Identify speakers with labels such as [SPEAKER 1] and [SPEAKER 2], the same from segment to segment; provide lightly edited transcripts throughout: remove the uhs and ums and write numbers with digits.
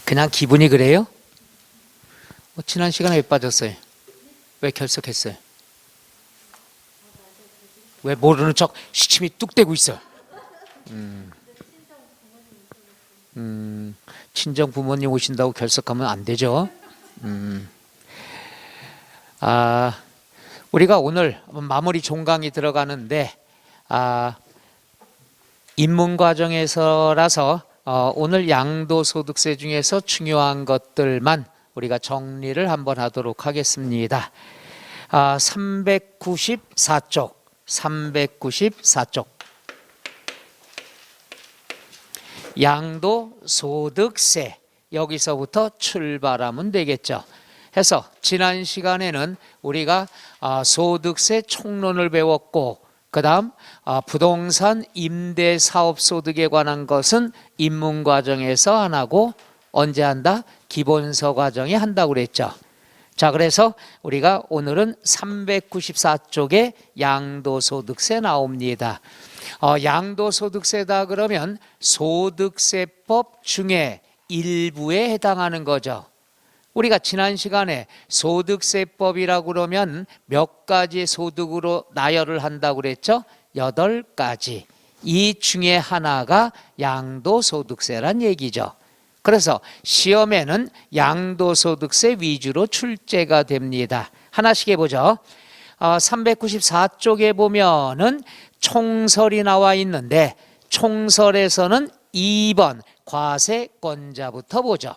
[SPEAKER 1] 그냥 기분이 그래요? 지난 시간에 왜 빠졌어요? 왜 결석했어요? 왜 모르는 척 시침이 뚝 떼고 있어? 친정 부모님 오신다고 결석하면 안 되죠. 우리가 오늘 마무리 종강이 들어가는데 입문 과정에서라서 오늘 양도소득세 중에서 중요한 것들만 우리가 정리를 한번 하도록 하겠습니다. 394쪽 양도소득세, 여기서부터 출발하면 되겠죠. 해서 지난 시간에는 우리가 소득세 총론을 배웠고, 그 다음 부동산 임대사업소득에 관한 것은 입문과정에서 안 하고 언제 한다? 기본서 과정에 한다고 그랬죠. 자, 그래서 우리가 오늘은 394쪽에 양도소득세 나옵니다. 양도소득세다 그러면 소득세법 중에 일부에 해당하는 거죠. 우리가 지난 시간에 소득세법이라고 그러면 몇 가지 소득으로 나열을 한다고 그랬죠? 8가지. 이 중에 하나가 양도소득세란 얘기죠. 그래서 시험에는 양도소득세 위주로 출제가 됩니다. 하나씩 해보죠. 394쪽에 보면은 총설이 나와 있는데, 총설에서는 2번 과세권자부터 보죠.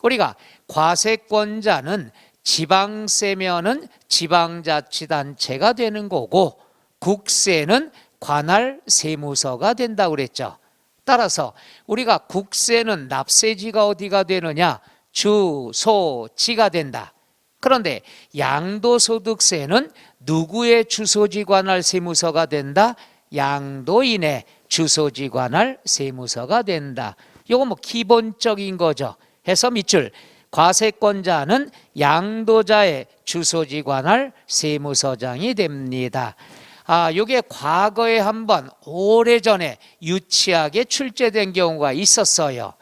[SPEAKER 1] 우리가 과세권자는 지방세면은 지방자치단체가 되는 거고, 국세는 관할 세무서가 된다고 그랬죠. 따라서 우리가 국세는 납세지가 어디가 되느냐? 주소지가 된다. 그런데 양도소득세는 누구의 주소지 관할 세무서가 된다? 양도인의 주소지 관할 세무서가 된다. 이거 뭐 기본적인 거죠. 해서 밑줄, 과세권자는 양도자의 주소지 관할 세무서장이 됩니다. 이게 과거에 한번 오래전에 유치하게 출제된 경우가 있었어요.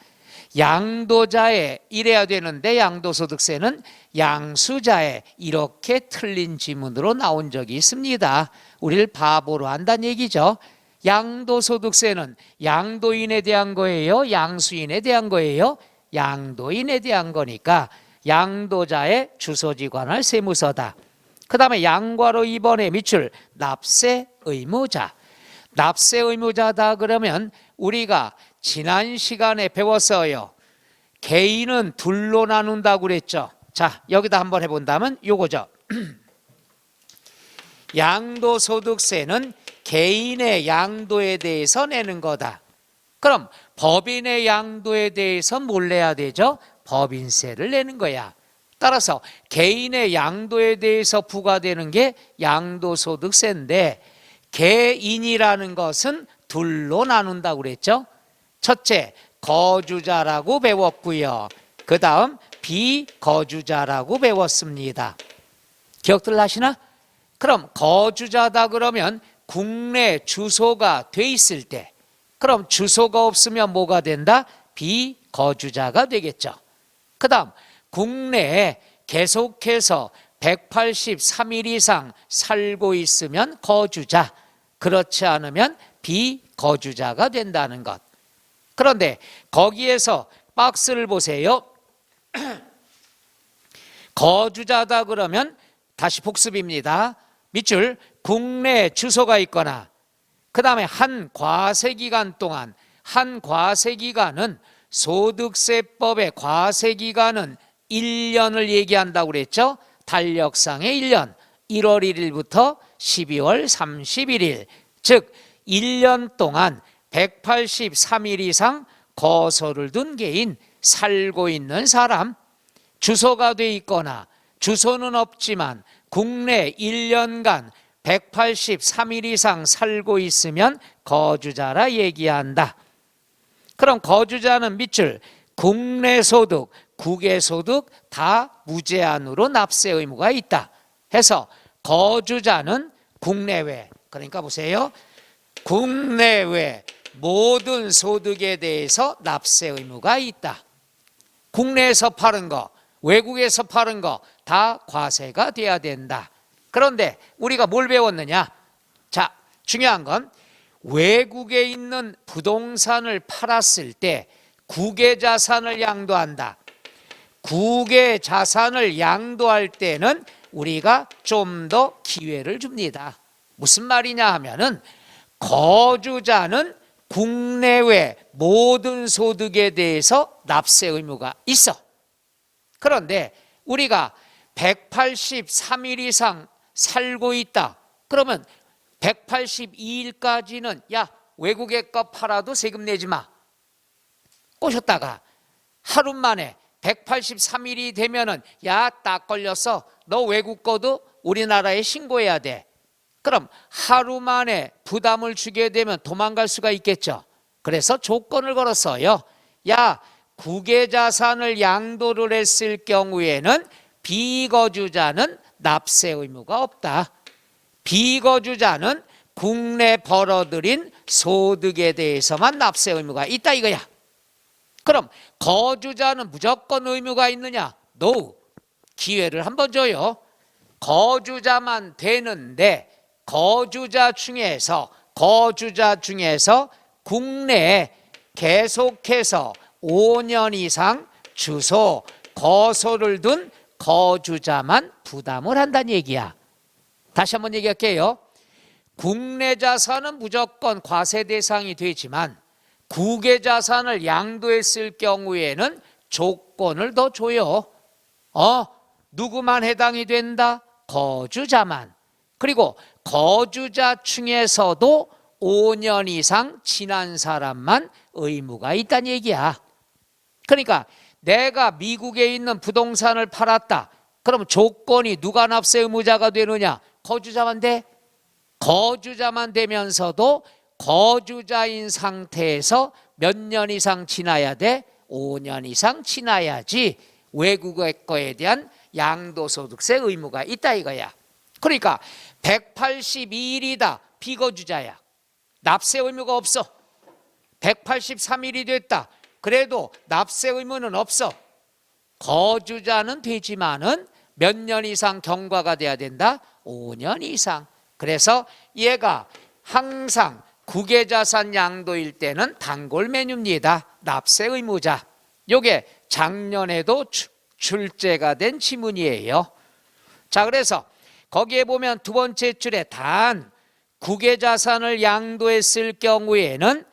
[SPEAKER 1] 양도자의 이래야 되는데 양도소득세는 양수자의, 이렇게 틀린 지문으로 나온 적이 있습니다. 우리를 바보로 한다는 얘기죠. 양도소득세는 양도인에 대한 거예요? 양수인에 대한 거예요? 양도인에 대한 거니까 양도자의 주소지 관할 세무서다. 그 다음에 양괄호 2번에 밑줄, 납세 의무자. 납세 의무자다 그러면 우리가 지난 시간에 배웠어요. 개인은 둘로 나눈다고 그랬죠. 자, 여기다 한번 해본다면 요거죠. 양도소득세는 개인의 양도에 대해서 내는 거다. 그럼 법인의 양도에 대해서 뭘 내야 되죠? 법인세를 내는 거야. 따라서 개인의 양도에 대해서 부과되는 게 양도소득세인데, 개인이라는 것은 둘로 나눈다고 그랬죠. 첫째, 거주자라고 배웠고요. 그 다음 비거주자라고 배웠습니다. 기억들 나시나? 그럼 거주자다 그러면 국내 주소가 돼 있을 때, 그럼 주소가 없으면 뭐가 된다? 비거주자가 되겠죠. 그 다음 국내에 계속해서 183일 이상 살고 있으면 거주자, 그렇지 않으면 비거주자가 된다는 것. 그런데 거기에서 박스를 보세요. 거주자다 그러면 다시 복습입니다. 밑줄, 국내 주소가 있거나, 그 다음에 한 과세기간 동안, 한 과세기간은 소득세법의 과세기간은 1년을 얘기한다고 그랬죠. 달력상의 1년, 1월 1일부터 12월 31일, 즉 1년 동안 183일 이상 거소를 둔 개인, 살고 있는 사람, 주소가 돼 있거나 주소는 없지만 국내 1년간 183일 이상 살고 있으면 거주자라 얘기한다. 그럼 거주자는 밑줄, 국내 소득, 국외 소득 다 무제한으로 납세 의무가 있다. 해서 거주자는 국내외, 그러니까 보세요. 국내외 모든 소득에 대해서 납세 의무가 있다. 국내에서 파는 거, 외국에서 파는 거 다 과세가 돼야 된다. 그런데 우리가 뭘 배웠느냐? 자, 중요한 건 외국에 있는 부동산을 팔았을 때 국외 자산을 양도한다. 국외 자산을 양도할 때는 우리가 좀 더 기회를 줍니다. 무슨 말이냐 하면은 거주자는 국내외 모든 소득에 대해서 납세 의무가 있어. 그런데 우리가 183일 이상 살고 있다. 그러면 182일까지는 야, 외국에 거 팔아도 세금 내지 마. 꼬셨다가 하루 만에 183일이 되면은 야, 딱 걸렸어. 너 외국 거도 우리나라에 신고해야 돼. 그럼 하루 만에 부담을 주게 되면 도망갈 수가 있겠죠. 그래서 조건을 걸었어요. 야, 국외 자산을 양도를 했을 경우에는 비거주자는 납세 의무가 없다. 비거주자는 국내 벌어들인 소득에 대해서만 납세 의무가 있다 이거야. 그럼 거주자는 무조건 의무가 있느냐? No. 기회를 한번 줘요. 거주자만 되는데 거주자 중에서 국내에 계속해서 5년 이상 주소, 거소를 둔 거주자만 부담을 한다는 얘기야. 다시 한번 얘기할게요. 국내 자산은 무조건 과세 대상이 되지만 국외 자산을 양도했을 경우에는 조건을 더 줘요. 누구만 해당이 된다? 거주자만. 그리고 거주자 중에서도 5년 이상 지난 사람만 의무가 있다는 얘기야. 그러니까 내가 미국에 있는 부동산을 팔았다. 그럼 조건이 누가 납세 의무자가 되느냐? 거주자만 돼? 거주자만 되면서도 거주자인 상태에서 몇 년 이상 지나야 돼? 5년 이상 지나야지 외국의 거에 대한 양도소득세 의무가 있다 이거야. 그러니까 182일이다. 비거주자야. 납세 의무가 없어. 183일이 됐다. 그래도 납세 의무는 없어. 거주자는 되지만은 몇 년 이상 경과가 돼야 된다? 5년 이상. 그래서 얘가 항상 국외자산 양도일 때는 단골 메뉴입니다. 납세 의무자. 요게 작년에도 출제가 된 지문이에요. 자, 그래서 거기에 보면 두 번째 줄에 단 국외자산을 양도했을 경우에는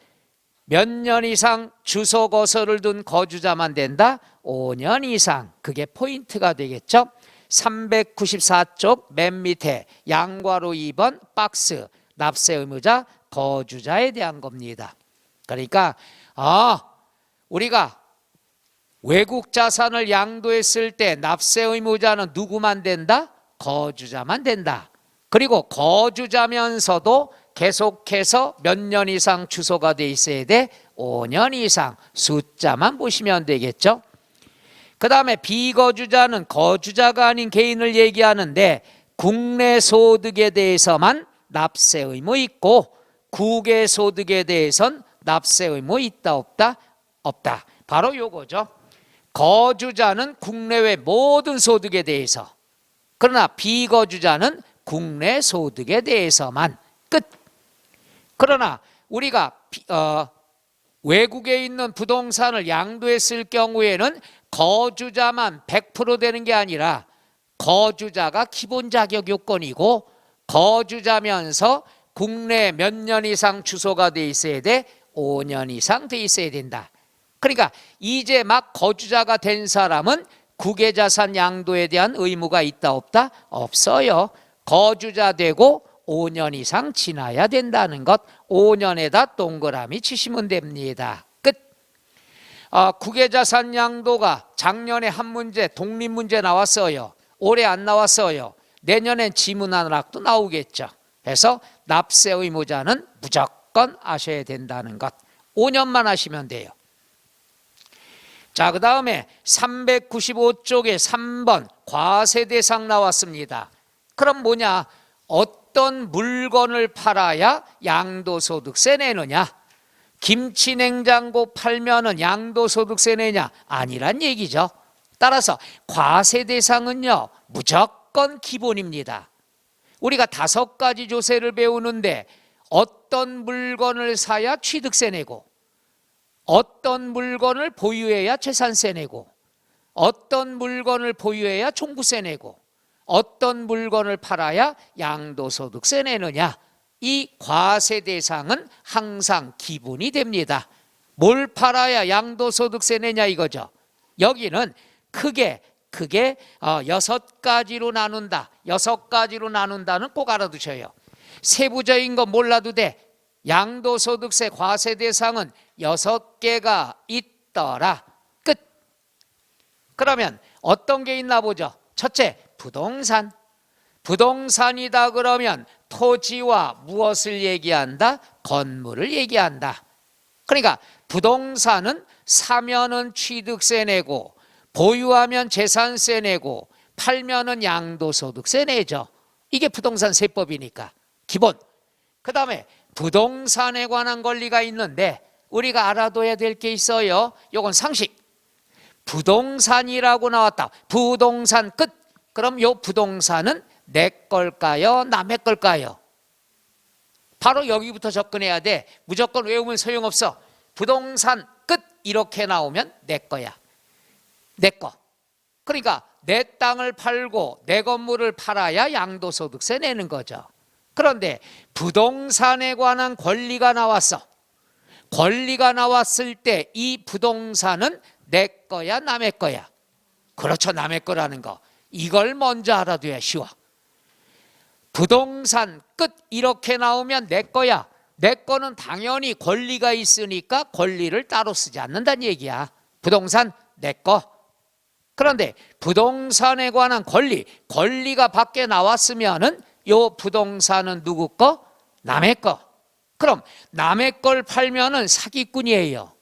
[SPEAKER 1] 몇 년 이상 주소 거소를 둔 거주자만 된다? 5년 이상. 그게 포인트가 되겠죠. 394쪽 맨 밑에 양괄호 2번 박스 납세 의무자 거주자에 대한 겁니다. 그러니까 우리가 외국 자산을 양도했을 때 납세 의무자는 누구만 된다? 거주자만 된다. 그리고 거주자면서도 계속해서 몇 년 이상 주소가 돼 있어야 돼? 5년 이상. 숫자만 보시면 되겠죠. 그 다음에 비거주자는 거주자가 아닌 개인을 얘기하는데 국내 소득에 대해서만 납세 의무 있고 국외 소득에 대해선 납세 의무 있다 없다? 없다. 바로 요거죠. 거주자는 국내외 모든 소득에 대해서, 그러나 비거주자는 국내 소득에 대해서만. 끝. 그러나 우리가 외국에 있는 부동산을 양도했을 경우에는 거주자만 100% 되는 게 아니라 거주자가 기본 자격 요건이고 거주자면서 국내 몇 년 이상 주소가 돼 있어야 돼? 5년 이상 돼 있어야 된다. 그러니까 이제 막 거주자가 된 사람은 국외자산 양도에 대한 의무가 있다 없다? 없어요. 거주자 되고 5년 이상 지나야 된다는 것, 5년에다 동그라미 치시면 됩니다. 끝. 국외자산 양도가 작년에 한 문제, 독립문제 나왔어요. 올해 안 나왔어요. 내년엔 지문하락도 나오겠죠. 그래서 납세 의무자는 무조건 아셔야 된다는 것, 5년만 하시면 돼요. 자, 그 다음에 395쪽에 3번 과세 대상 나왔습니다. 그럼 뭐냐? 어떤 물건을 팔아야 양도소득세 내느냐? 김치 냉장고 팔면은 양도소득세 내냐? 아니란 얘기죠. 따라서 과세 대상은요, 무조건 기본입니다. 우리가 5가지 조세를 배우는데 어떤 물건을 사야 취득세 내고, 어떤 물건을 보유해야 재산세 내고, 어떤 물건을 보유해야 종부세 내고, 어떤 물건을 팔아야 양도소득세 내느냐, 이 과세 대상은 항상 기본이 됩니다. 뭘 팔아야 양도소득세 내냐 이거죠. 여기는 크게 6가지로 나눈다. 6가지로 나눈다는 꼭 알아두셔요. 세부적인 거 몰라도 돼. 양도소득세 과세 대상은 6개가 있더라. 끝. 그러면 어떤 게 있나 보죠. 첫째, 부동산. 부동산이다 그러면 토지와 무엇을 얘기한다? 건물을 얘기한다. 그러니까 부동산은 사면은 취득세 내고, 보유하면 재산세 내고, 팔면은 양도소득세 내죠. 이게 부동산 세법이니까 기본. 그 다음에 부동산에 관한 권리가 있는데 우리가 알아둬야 될 게 있어요. 요건 상식. 부동산이라고 나왔다. 부동산 끝. 그럼 요 부동산은 내 걸까요? 남의 걸까요? 바로 여기부터 접근해야 돼. 무조건 외우면 소용없어. 부동산 끝 이렇게 나오면 내 거야. 내 거. 그러니까 내 땅을 팔고 내 건물을 팔아야 양도소득세 내는 거죠. 그런데 부동산에 관한 권리가 나왔어. 권리가 나왔을 때 이 부동산은 내 거야 남의 거야? 그렇죠, 남의 거라는 거. 이걸 먼저 알아둬야 쉬워. 부동산 끝 이렇게 나오면 내 거야. 내 거는 당연히 권리가 있으니까 권리를 따로 쓰지 않는다는 얘기야. 부동산 내 거. 그런데 부동산에 관한 권리가 밖에 나왔으면은 요 부동산은 누구 거? 남의 거. 그럼 남의 걸 팔면은 사기꾼이에요.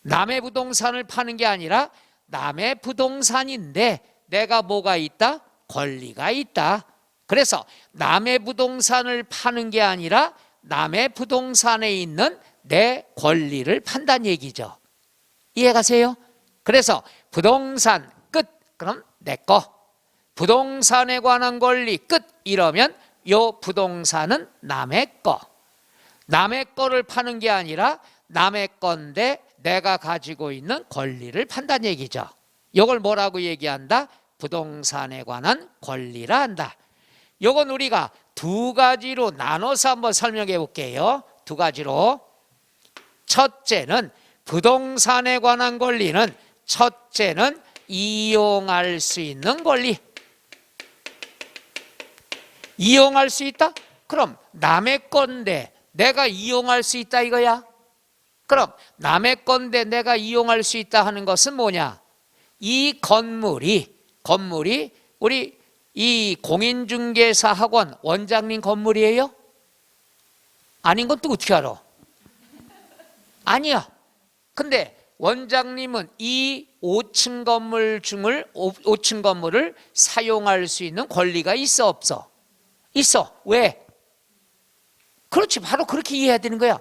[SPEAKER 1] 남의 부동산을 파는 게 아니라 남의 부동산인데 내가 뭐가 있다? 권리가 있다. 그래서 남의 부동산을 파는 게 아니라 남의 부동산에 있는 내 권리를 판다는 얘기죠. 이해가세요? 그래서 부동산 끝 그럼 내 거. 부동산에 관한 권리 끝 이러면 요 부동산은 남의 거. 남의 거를 파는 게 아니라 남의 건데 내가 가지고 있는 권리를 판다는 얘기죠. 이걸 뭐라고 얘기한다? 부동산에 관한 권리라 한다. 이건 우리가 2가지로 나눠서 한번 설명해 볼게요. 2가지로. 첫째는 부동산에 관한 권리는 첫째는 이용할 수 있는 권리. 이용할 수 있다? 그럼 남의 건데 내가 이용할 수 있다 이거야. 그럼 남의 건데 내가 이용할 수 있다 하는 것은 뭐냐? 이 건물이 우리 이 공인중개사 학원 원장님 건물이에요? 아닌 건 또 어떻게 알아? 아니야. 근데 원장님은 이 5층 건물 중을 5층 건물을 사용할 수 있는 권리가 있어 없어? 있어. 왜? 그렇지, 바로 그렇게 이해해야 되는 거야.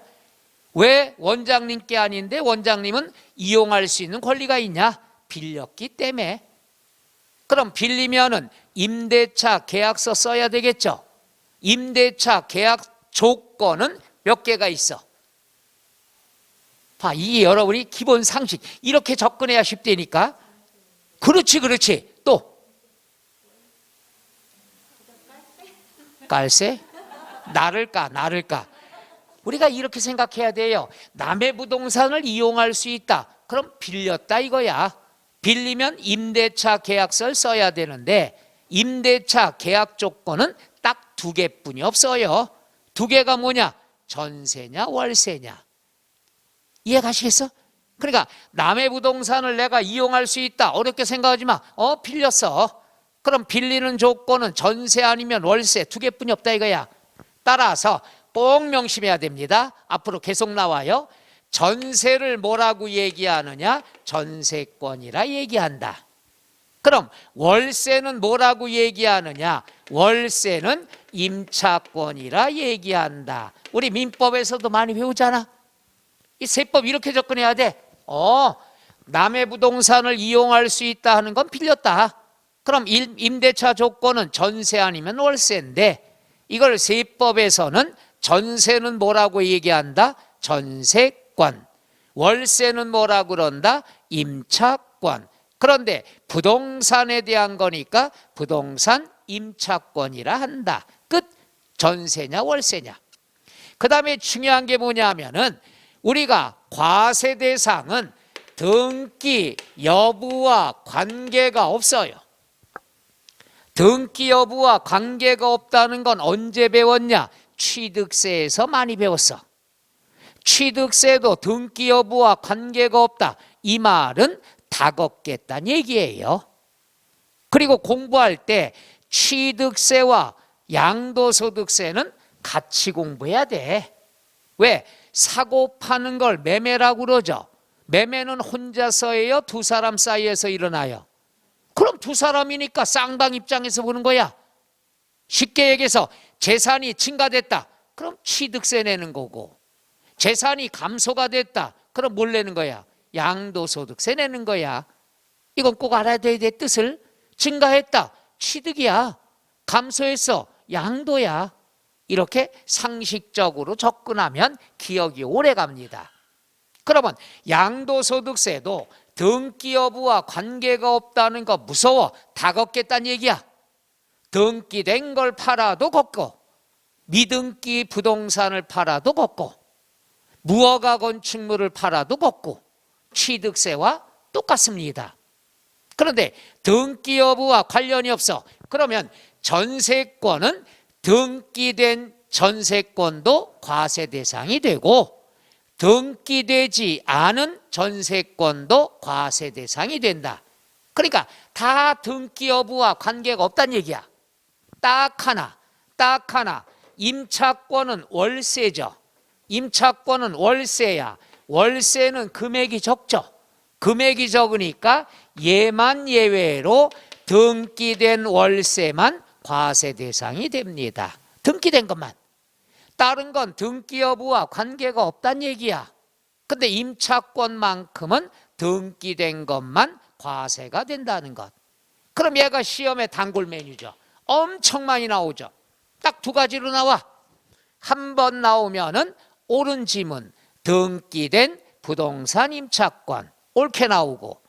[SPEAKER 1] 왜 원장님께 아닌데 원장님은 이용할 수 있는 권리가 있냐? 빌렸기 때문에. 그럼 빌리면은 임대차 계약서 써야 되겠죠. 임대차 계약 조건은 몇 개가 있어? 봐, 이게 여러분이 기본 상식. 이렇게 접근해야 쉽다니까. 그렇지. 또 깔세? 나를 까. 우리가 이렇게 생각해야 돼요. 남의 부동산을 이용할 수 있다. 그럼 빌렸다 이거야. 빌리면 임대차 계약서를 써야 되는데 임대차 계약 조건은 딱 2개뿐이 없어요. 2개가 뭐냐? 전세냐 월세냐. 이해 가시겠어? 그러니까 남의 부동산을 내가 이용할 수 있다. 어렵게 생각하지 마. 빌렸어. 그럼 빌리는 조건은 전세 아니면 월세 2개뿐이 없다 이거야. 따라서 꼭 명심해야 됩니다. 앞으로 계속 나와요. 전세를 뭐라고 얘기하느냐? 전세권이라 얘기한다. 그럼 월세는 뭐라고 얘기하느냐? 월세는 임차권이라 얘기한다. 우리 민법에서도 많이 배우잖아. 이 세법 이렇게 접근해야 돼. 남의 부동산을 이용할 수 있다 하는 건 빌렸다. 그럼 임대차 조건은 전세 아니면 월세인데 이걸 세법에서는 전세는 뭐라고 얘기한다? 전세권. 월세는 뭐라고 그런다? 임차권. 그런데 부동산에 대한 거니까 부동산 임차권이라 한다. 끝. 전세냐 월세냐. 그 다음에 중요한 게 뭐냐면은 우리가 과세 대상은 등기 여부와 관계가 없어요. 등기 여부와 관계가 없다는 건 언제 배웠냐? 취득세에서 많이 배웠어. 취득세도 등기 여부와 관계가 없다. 이 말은 다 걷겠다는 얘기예요. 그리고 공부할 때 취득세와 양도소득세는 같이 공부해야 돼. 왜? 사고 파는 걸 매매라고 그러죠. 매매는 혼자서 해요? 두 사람 사이에서 일어나요? 그럼 두 사람이니까 쌍방 입장에서 보는 거야. 쉽게 얘기해서 재산이 증가됐다. 그럼 취득세 내는 거고, 재산이 감소가 됐다. 그럼 뭘 내는 거야? 양도소득세 내는 거야. 이건 꼭 알아야 돼. 뜻을. 증가했다. 취득이야. 감소했어. 양도야. 이렇게 상식적으로 접근하면 기억이 오래 갑니다. 그러면 양도소득세도 등기 여부와 관계가 없다는 거 무서워. 다 걷겠다는 얘기야. 등기된 걸 팔아도 걷고, 미등기 부동산을 팔아도 걷고, 무허가 건축물을 팔아도 걷고, 취득세와 똑같습니다. 그런데 등기 여부와 관련이 없어. 그러면 전세권은 등기된 전세권도 과세 대상이 되고, 등기되지 않은 전세권도 과세 대상이 된다. 그러니까 다 등기 여부와 관계가 없다는 얘기야. 딱 하나. 임차권은 월세죠. 임차권은 월세야. 월세는 금액이 적죠. 금액이 적으니까 얘만 예외로 등기된 월세만 과세 대상이 됩니다. 등기된 것만. 다른 건 등기 여부와 관계가 없다는 얘기야. 근데 임차권만큼은 등기된 것만 과세가 된다는 것. 그럼 얘가 시험에 단골 메뉴죠. 엄청 많이 나오죠. 딱 두 가지로 나와. 한 번 나오면은 옳은 지문, 등기된 부동산 임차권 옳게 나오고,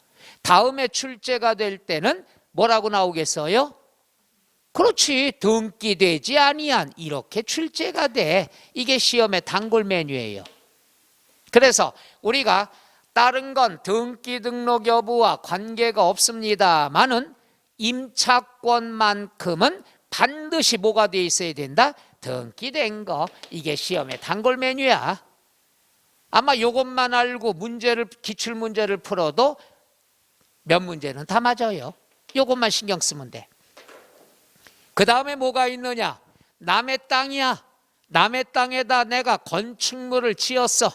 [SPEAKER 1] 다음에 출제가 될 때는 뭐라고 나오겠어요? 그렇지, 등기되지 아니한, 이렇게 출제가 돼. 이게 시험의 단골 메뉴예요. 그래서 우리가 다른 건 등기 등록 여부와 관계가 없습니다만은 임차권만큼은 반드시 뭐가 돼 있어야 된다? 등기된 거. 이게 시험의 단골 메뉴야. 아마 이것만 알고 기출 문제를 풀어도 몇 문제는 다 맞아요. 이것만 신경 쓰면 돼. 그 다음에 뭐가 있느냐? 남의 땅이야. 남의 땅에다 내가 건축물을 지었어.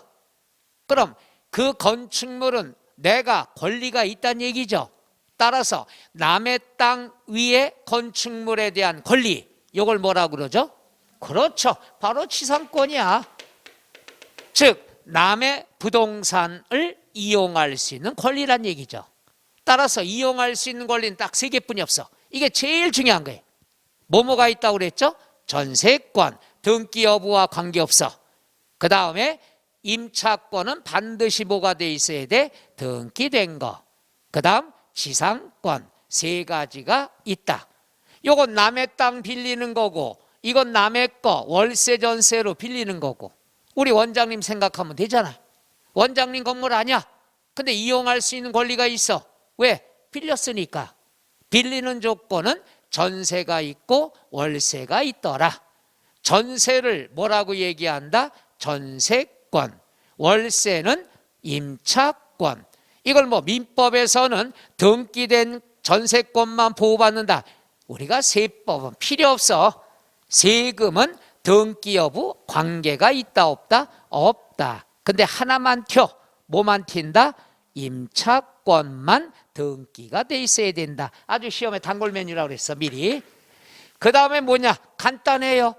[SPEAKER 1] 그럼 그 건축물은 내가 권리가 있다는 얘기죠. 따라서 남의 땅 위에 건축물에 대한 권리, 이걸 뭐라고 그러죠? 그렇죠. 바로 취상권이야. 즉 남의 부동산을 이용할 수 있는 권리란 얘기죠. 따라서 이용할 수 있는 권리는 딱 세 개뿐이 없어. 이게 제일 중요한 거예요. 뭐가 있다고 그랬죠? 전세권, 등기 여부와 관계없어. 그 다음에 임차권은 반드시 뭐가 돼 있어야 돼? 등기된 거. 그 다음 지상권. 세 가지가 있다. 이건 남의 땅 빌리는 거고, 이건 남의 거 월세 전세로 빌리는 거고. 우리 원장님 생각하면 되잖아. 원장님 건물 아니야. 근데 이용할 수 있는 권리가 있어. 왜? 빌렸으니까. 빌리는 조건은 전세가 있고 월세가 있더라. 전세를 뭐라고 얘기한다? 전세권. 월세는 임차권. 이걸 민법에서는 등기된 전세권만 보호받는다. 우리가 세법은 필요 없어. 세금은 등기 여부 관계가 있다 없다? 없다. 근데 하나만 튀어. 뭐만 튄다? 임차권만 등기가 돼 있어야 된다. 아주 시험에 단골 메뉴라고 그랬어 미리. 그 다음에 뭐냐? 간단해요.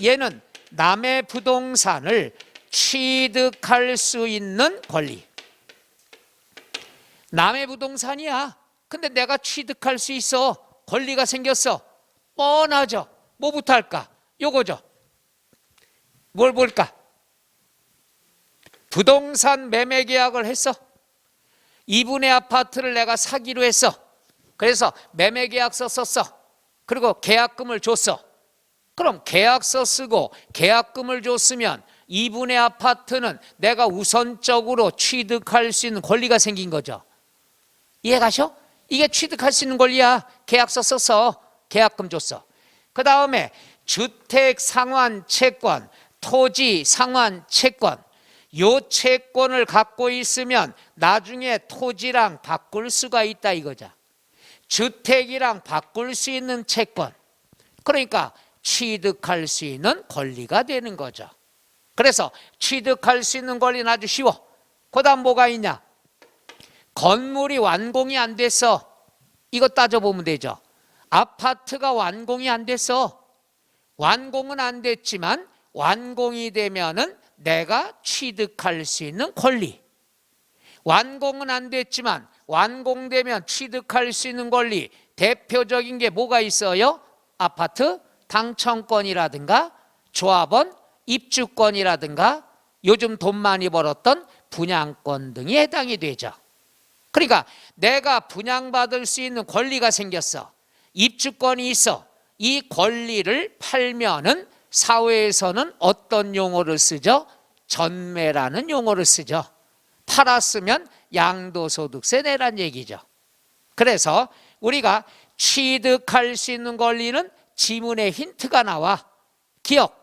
[SPEAKER 1] 얘는 남의 부동산을 취득할 수 있는 권리. 남의 부동산이야. 근데 내가 취득할 수 있어. 권리가 생겼어. 뻔하죠. 뭐부터 할까? 요거죠. 뭘 볼까? 부동산 매매 계약을 했어. 이분의 아파트를 내가 사기로 했어. 그래서 매매 계약서 썼어. 그리고 계약금을 줬어. 그럼 계약서 쓰고 계약금을 줬으면 이분의 아파트는 내가 우선적으로 취득할 수 있는 권리가 생긴 거죠. 이해가셔? 이게 취득할 수 있는 권리야. 계약서 썼어. 계약금 줬어. 그 다음에 주택 상환 채권, 토지 상환 채권, 요 채권을 갖고 있으면 나중에 토지랑 바꿀 수가 있다 이거죠. 주택이랑 바꿀 수 있는 채권, 그러니까 취득할 수 있는 권리가 되는 거죠. 그래서 취득할 수 있는 권리는 아주 쉬워. 그 다음 뭐가 있냐? 건물이 완공이 안 됐어. 이거 따져보면 되죠. 아파트가 완공이 안 됐어. 완공은 안 됐지만 완공이 되면은 내가 취득할 수 있는 권리. 완공은 안 됐지만 완공되면 취득할 수 있는 권리. 대표적인 게 뭐가 있어요? 아파트 당첨권이라든가 조합원 입주권이라든가 요즘 돈 많이 벌었던 분양권 등이 해당이 되죠. 그러니까 내가 분양받을 수 있는 권리가 생겼어. 입주권이 있어. 이 권리를 팔면은 사회에서는 어떤 용어를 쓰죠? 전매라는 용어를 쓰죠. 팔았으면 양도소득세 내란 얘기죠. 그래서 우리가 취득할 수 있는 권리는 지문에 힌트가 나와. 기억,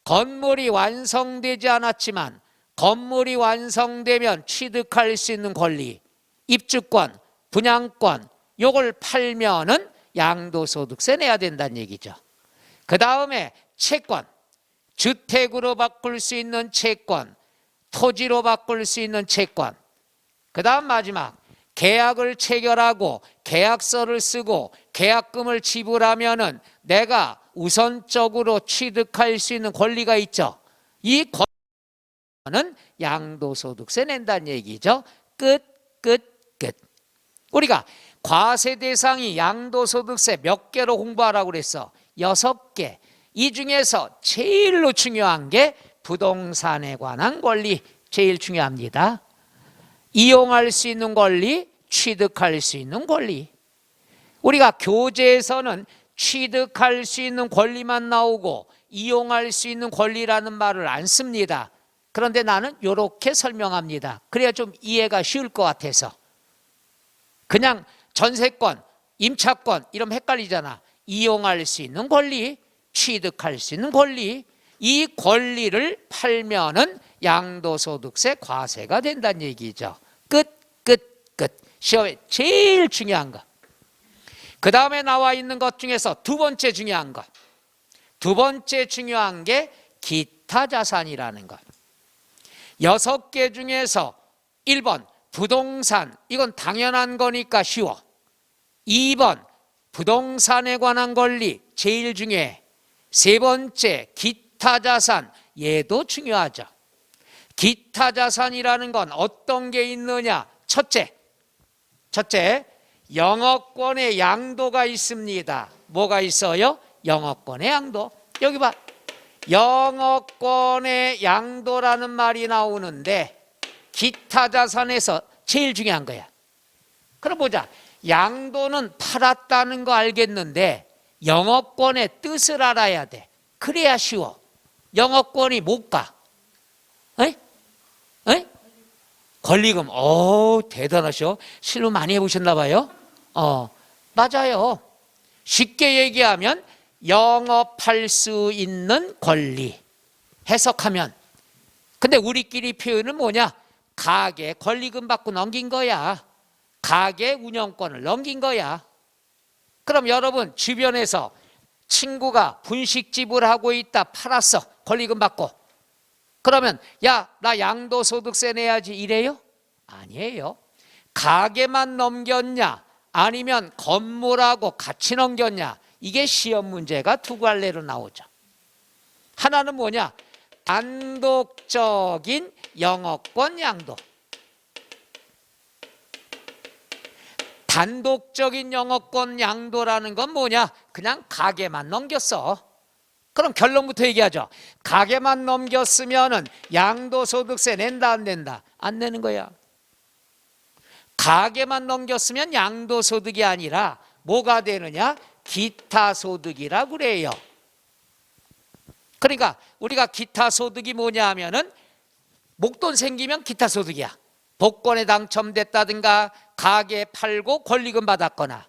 [SPEAKER 1] 건물이 완성되지 않았지만 건물이 완성되면 취득할 수 있는 권리, 입주권, 분양권, 요걸 팔면은 양도소득세 내야 된다는 얘기죠. 그 다음에 채권, 주택으로 바꿀 수 있는 채권, 토지로 바꿀 수 있는 채권. 그 다음 마지막, 계약을 체결하고 계약서를 쓰고 계약금을 지불하면은 내가 우선적으로 취득할 수 있는 권리가 있죠. 이 권리는 양도소득세 낸다는 얘기죠. 끝. 우리가 과세 대상이 양도소득세 몇 개로 공부하라고 그랬어? 6개. 이 중에서 제일로 중요한 게 부동산에 관한 권리, 제일 중요합니다. 이용할 수 있는 권리, 취득할 수 있는 권리. 우리가 교재에서는 취득할 수 있는 권리만 나오고 이용할 수 있는 권리라는 말을 안 씁니다. 그런데 나는 이렇게 설명합니다. 그래야 좀 이해가 쉬울 것 같아서. 그냥 전세권, 임차권 이러면 헷갈리잖아. 이용할 수 있는 권리, 취득할 수 있는 권리, 이 권리를 팔면은 양도소득세 과세가 된다는 얘기죠. 끝. 시험에 제일 중요한 거. 그 다음에 나와 있는 것 중에서 두 번째 중요한 것. 두 번째 중요한 게 기타 자산이라는 것. 6개 중에서 1번 부동산, 이건 당연한 거니까 쉬워. 2번 부동산에 관한 권리, 제일 중요해. 세 번째 기타 자산, 얘도 중요하죠. 기타 자산이라는 건 어떤 게 있느냐? 첫째, 영업권의 양도가 있습니다. 뭐가 있어요? 영업권의 양도. 여기 봐. 영업권의 양도라는 말이 나오는데 기타 자산에서 제일 중요한 거야. 그럼 보자. 양도는 팔았다는 거 알겠는데 영업권의 뜻을 알아야 돼. 그래야 쉬워. 영업권이 못 가. 권리금. 대단하셔. 실무 많이 해보셨나 봐요. 맞아요. 쉽게 얘기하면 영업할 수 있는 권리 해석하면. 근데 우리끼리 표현은 뭐냐? 가게 권리금 받고 넘긴 거야. 가게 운영권을 넘긴 거야. 그럼 여러분 주변에서 친구가 분식집을 하고 있다, 팔았어. 권리금 받고. 그러면 야, 나 양도소득세 내야지 이래요? 아니에요. 가게만 넘겼냐 아니면 건물하고 같이 넘겼냐, 이게 시험 문제가 두 갈래로 나오죠. 하나는 뭐냐? 단독적인 영업권 양도. 단독적인 영업권 양도라는 건 뭐냐? 그냥 가게만 넘겼어. 그럼 결론부터 얘기하죠. 가게만 넘겼으면은 양도소득세 낸다 안 낸다? 안 내는 거야. 가게만 넘겼으면 양도소득이 아니라 뭐가 되느냐? 기타소득이라 그래요. 그러니까 우리가 기타소득이 뭐냐 하면은 목돈 생기면 기타소득이야. 복권에 당첨됐다든가 가게 팔고 권리금 받았거나.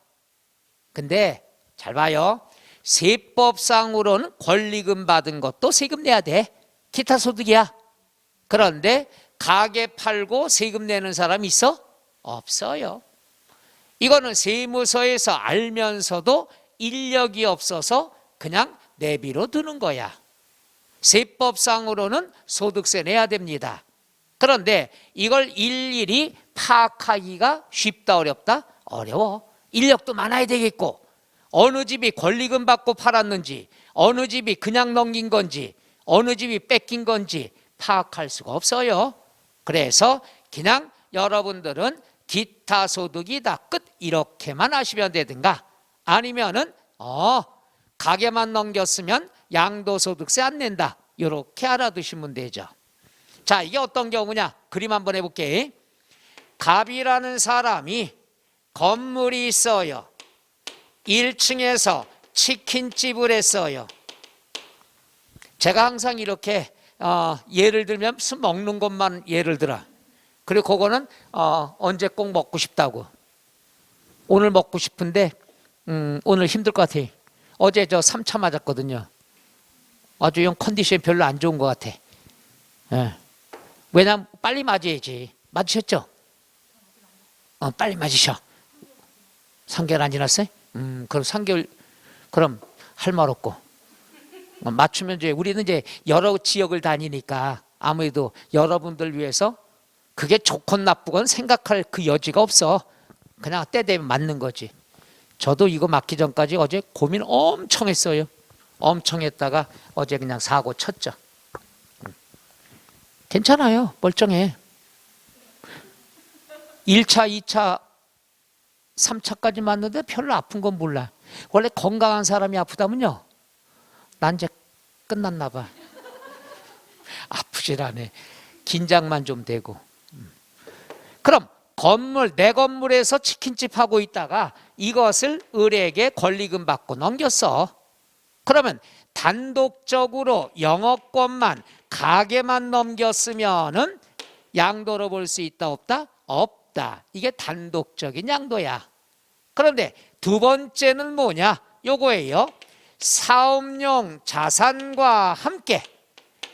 [SPEAKER 1] 근데 잘 봐요. 세법상으로는 권리금 받은 것도 세금 내야 돼. 기타소득이야. 그런데 가게 팔고 세금 내는 사람 있어? 없어요. 이거는 세무서에서 알면서도 인력이 없어서 그냥 내비로 두는 거야. 세법상으로는 소득세 내야 됩니다. 그런데 이걸 일일이 파악하기가 쉽다 어렵다? 어려워. 인력도 많아야 되겠고, 어느 집이 권리금 받고 팔았는지, 어느 집이 그냥 넘긴 건지, 어느 집이 뺏긴 건지 파악할 수가 없어요. 그래서 그냥 여러분들은 기타 소득이다 끝 이렇게만 하시면 되든가, 아니면은 가게만 넘겼으면 양도소득세 안 낸다 이렇게 알아두시면 되죠. 자, 이게 어떤 경우냐? 그림 한번 해볼게. 갑이라는 사람이 건물이 있어요. 1층에서 치킨집을 했어요. 제가 항상 이렇게 예를 들면 무슨 먹는 것만 예를 들어. 그리고 그거는 언제 꼭 먹고 싶다고. 오늘 먹고 싶은데 오늘 힘들 것 같아. 어제 저 3차 맞았거든요. 아주 형 컨디션이 별로 안 좋은 것 같아. 예. 왜냐면 빨리 맞아야지. 맞으셨죠? 빨리 맞으셔. 3개월 안 지났어요? 그럼 3개월 그럼 할 말 없고. 맞추면 이제 우리는 이제 여러 지역을 다니니까 아무래도 여러분들 위해서 그게 좋건 나쁘건 생각할 그 여지가 없어. 그냥 때 되면 맞는 거지. 저도 이거 맞기 전까지 어제 고민 엄청 했어요. 엄청 했다가 어제 그냥 사고 쳤죠. 괜찮아요. 멀쩡해. 1차, 2차, 3차까지 맞는데 별로 아픈 건 몰라. 원래 건강한 사람이 아프다면요, 난 이제 끝났나 봐. 아프질 않아. 긴장만 좀 되고. 그럼 내 건물에서 치킨집 하고 있다가 이것을 을에게 권리금 받고 넘겼어. 그러면 단독적으로 영업권만 가게만 넘겼으면은 양도로 볼 수 있다 없다? 없다. 이게 단독적인 양도야. 그런데 두 번째는 뭐냐? 요거예요. 사업용 자산과 함께,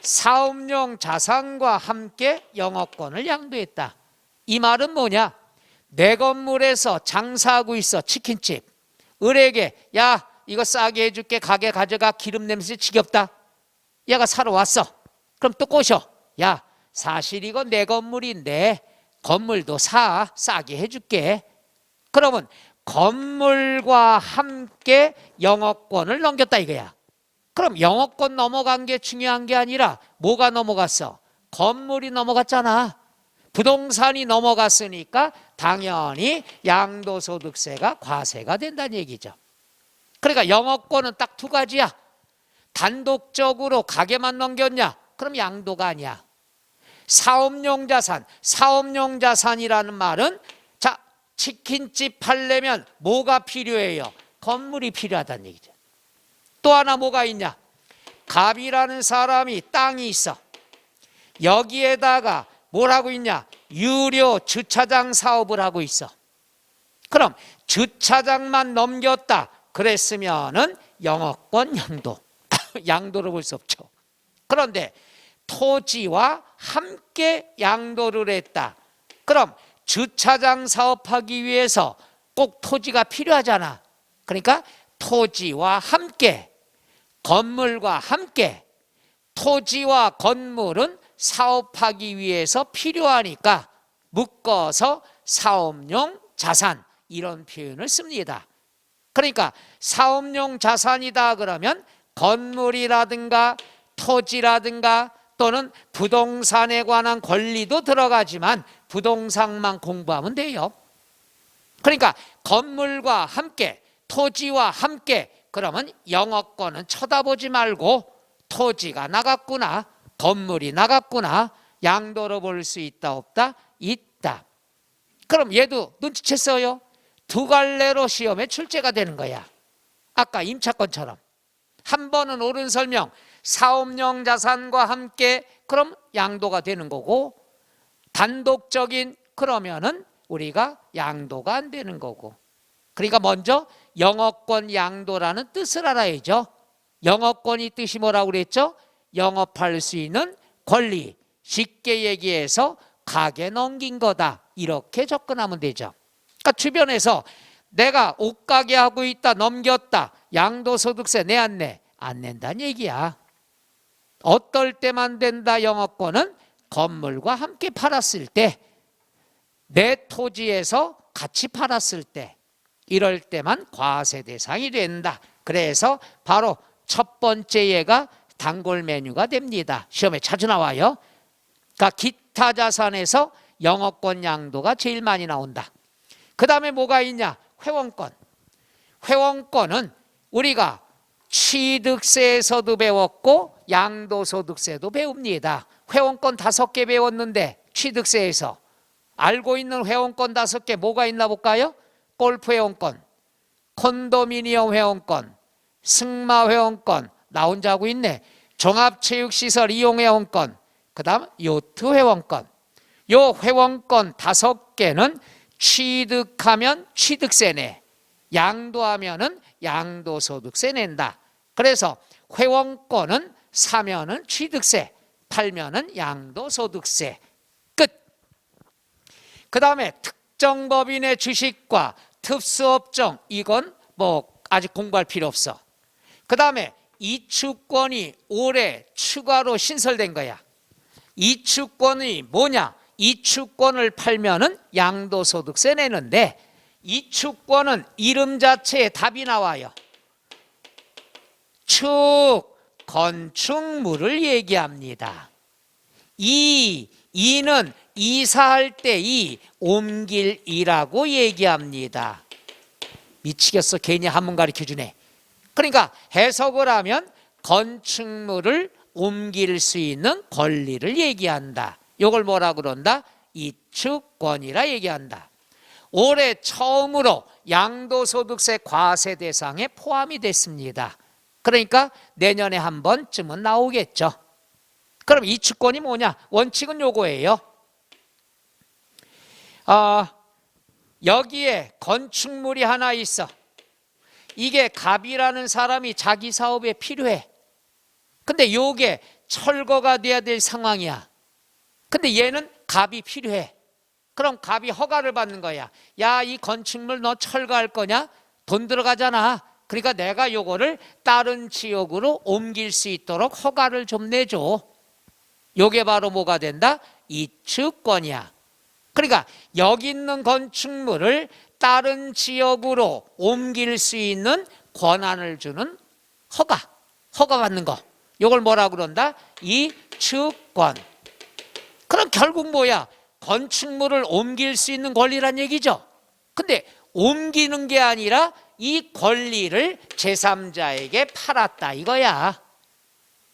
[SPEAKER 1] 사업용 자산과 함께 영업권을 양도했다. 이 말은 뭐냐? 내 건물에서 장사하고 있어. 치킨집. 을에게 야 이거 싸게 해줄게. 가게 가져가. 기름 냄새 지겹다. 얘가 사러 왔어. 그럼 또 꼬셔. 야 사실 이거 내 건물인데 건물도 싸게 해줄게. 그러면 건물과 함께 영업권을 넘겼다 이거야. 그럼 영업권 넘어간 게 중요한 게 아니라 뭐가 넘어갔어? 건물이 넘어갔잖아. 부동산이 넘어갔으니까 당연히 양도소득세가 과세가 된다는 얘기죠. 그러니까 영업권은 딱 두 가지야. 단독적으로 가게만 넘겼냐? 그럼 양도가 아니야. 사업용 자산, 사업용 자산이라는 말은 자, 치킨집 팔려면 뭐가 필요해요? 건물이 필요하다는 얘기죠. 또 하나 뭐가 있냐? 갑이라는 사람이 땅이 있어. 여기에다가 뭘 하고 있냐? 유료 주차장 사업을 하고 있어. 그럼 주차장만 넘겼다 그랬으면은 영업권 양도, 양도를 볼 수 없죠. 그런데 토지와 함께 양도를 했다. 그럼 주차장 사업하기 위해서 꼭 토지가 필요하잖아. 그러니까 토지와 함께, 건물과 함께, 토지와 건물은 사업하기 위해서 필요하니까 묶어서 사업용 자산 이런 표현을 씁니다. 그러니까 사업용 자산이다 그러면 건물이라든가 토지라든가 또는 부동산에 관한 권리도 들어가지만 부동산만 공부하면 돼요. 그러니까 건물과 함께, 토지와 함께, 그러면 영어권은 쳐다보지 말고 토지가 나갔구나, 건물이 나갔구나, 양도로 볼 수 있다 없다? 있다. 그럼 얘도 눈치챘어요. 두 갈래로 시험에 출제가 되는 거야. 아까 임차권처럼 한 번은 옳은 설명, 사업용 자산과 함께, 그럼 양도가 되는 거고, 단독적인 그러면은 우리가 양도가 안 되는 거고. 그러니까 먼저 영업권 양도라는 뜻을 알아야죠. 영업권이 뜻이 뭐라고 그랬죠? 영업할 수 있는 권리, 쉽게 얘기해서 가게 넘긴 거다, 이렇게 접근하면 되죠. 그러니까 주변에서 내가 옷가게 하고 있다, 넘겼다, 양도소득세 내 안 내? 안 낸다는 얘기야. 어떨 때만 된다? 영업권은 건물과 함께 팔았을 때, 내 토지에서 같이 팔았을 때, 이럴 때만 과세 대상이 된다. 그래서 바로 첫 번째 예가 단골 메뉴가 됩니다. 시험에 자주 나와요. 그러니까 기타 자산에서 영업권 양도가 제일 많이 나온다. 그 다음에 뭐가 있냐? 회원권. 회원권은 우리가 취득세에서도 배웠고 양도소득세도 배웁니다. 회원권 5개 배웠는데 취득세에서 알고 있는 회원권 5개 뭐가 있나 볼까요? 골프 회원권, 콘도미니엄 회원권, 승마 회원권, 나 혼자 하고 있네. 종합체육시설 이용 회원권, 그 다음 요트 회원권. 요 회원권 5개는 취득하면 취득세 내, 양도하면은 양도소득세 낸다. 그래서 회원권은 사면은 취득세, 팔면은 양도소득세. 끝. 그 다음에 특정 법인의 주식과 특수업종, 이건 뭐 아직 공부할 필요 없어. 그 다음에 이축권이 올해 추가로 신설된 거야. 이축권이 뭐냐? 이축권을 팔면은 양도소득세 내는데, 이축권은 이름 자체에 답이 나와요. 축, 건축물을 얘기합니다. 이는 이사할 때 옮길 이라고 얘기합니다. 미치겠어. 괜히 한문 가르쳐주네. 그러니까 해석을 하면 건축물을 옮길 수 있는 권리를 얘기한다. 이걸 뭐라 그런다? 이축권이라 얘기한다. 올해 처음으로 양도소득세 과세 대상에 포함이 됐습니다. 그러니까 내년에 한 번쯤은 나오겠죠. 그럼 이축권이 뭐냐? 원칙은 요거예요. 여기에 건축물이 하나 있어. 이게 갑이라는 사람이 자기 사업에 필요해. 근데 요게 철거가 돼야 될 상황이야. 근데 얘는 갑이 필요해. 그럼 갑이 허가를 받는 거야. 야, 이 건축물 너 철거할 거냐? 돈 들어가잖아. 그러니까 내가 요거를 다른 지역으로 옮길 수 있도록 허가를 좀 내줘. 요게 바로 뭐가 된다? 이축권이야. 그러니까 여기 있는 건축물을 다른 지역으로 옮길 수 있는 권한을 주는 허가 받는 거. 요걸 뭐라 그런다? 이축권. 그럼 결국 뭐야? 건축물을 옮길 수 있는 권리란 얘기죠. 근데 옮기는 게 아니라 이 권리를 제3자에게 팔았다 이거야.